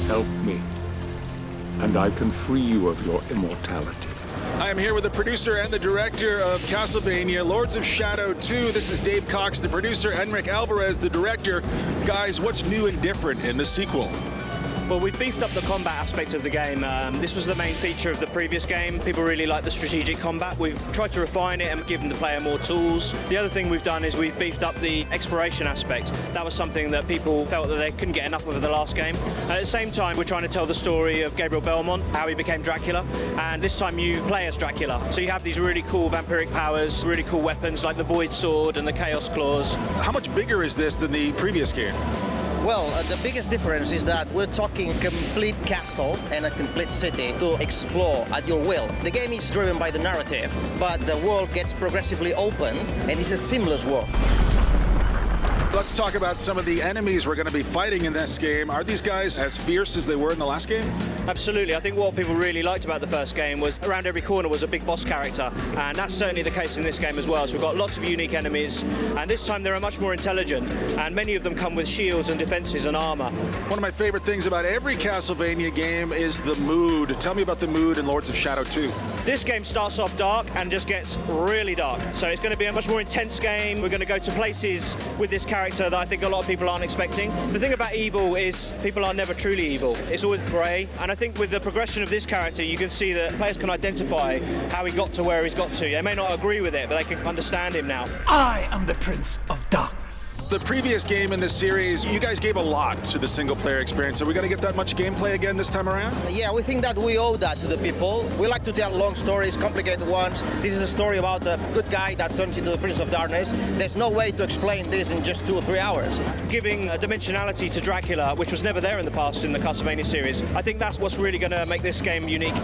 help me, and I can free you of your immortality. I am here with the producer and the director of Castlevania, Lords of Shadow 2. This is Dave Cox, the producer, Enric Alvarez, the director. Guys, what's new and different in the sequel? Well, we've beefed up the combat aspect of the game. This was the main feature of the previous game. People really like the strategic combat. We've tried to refine it and given the player more tools. The other thing we've done is we've beefed up the exploration aspect. That was something that people felt that they couldn't get enough of the last game. At the same time, we're trying to tell the story of Gabriel Belmont, how he became Dracula, and this time you play as Dracula. So you have these really cool vampiric powers, really cool weapons like the Void Sword and the Chaos Claws. How much bigger is this than the previous game? Well, the biggest difference is that we're talking complete castle and a complete city to explore at your will. The game is driven by the narrative, but the world gets progressively opened, and it's a seamless world. Let's talk about some of the enemies we're going to be fighting in this game. Are these guys as fierce as they were in the last game? Absolutely. I think what people really liked about the first game was around every corner was a big boss character, and that's certainly the case in this game as well. So we've got lots of unique enemies, and this time they're much more intelligent, and many of them come with shields and defenses and armor. One of my favorite things about every Castlevania game is the mood. Tell me about the mood in Lords of Shadow 2. This game starts off dark and just gets really dark. So it's going to be a much more intense game. We're going to go to places with this character that I think a lot of people aren't expecting. The thing about evil is people are never truly evil. It's always grey. And I think with the progression of this character, you can see that players can identify how he got to where he's got to. They may not agree with it, but they can understand him now. I am the Prince of Darkness. The previous game in this series, you guys gave a lot to the single-player experience. Are we going to get that much gameplay again this time around? Yeah, we think that we owe that to the people. We like to tell long stories, complicated ones. This is a story about a good guy that turns into the Prince of Darkness. There's no way to explain this in just 2 or 3 hours. Giving a dimensionality to Dracula, which was never there in the past in the Castlevania series, I think that's what's really going to make this game unique.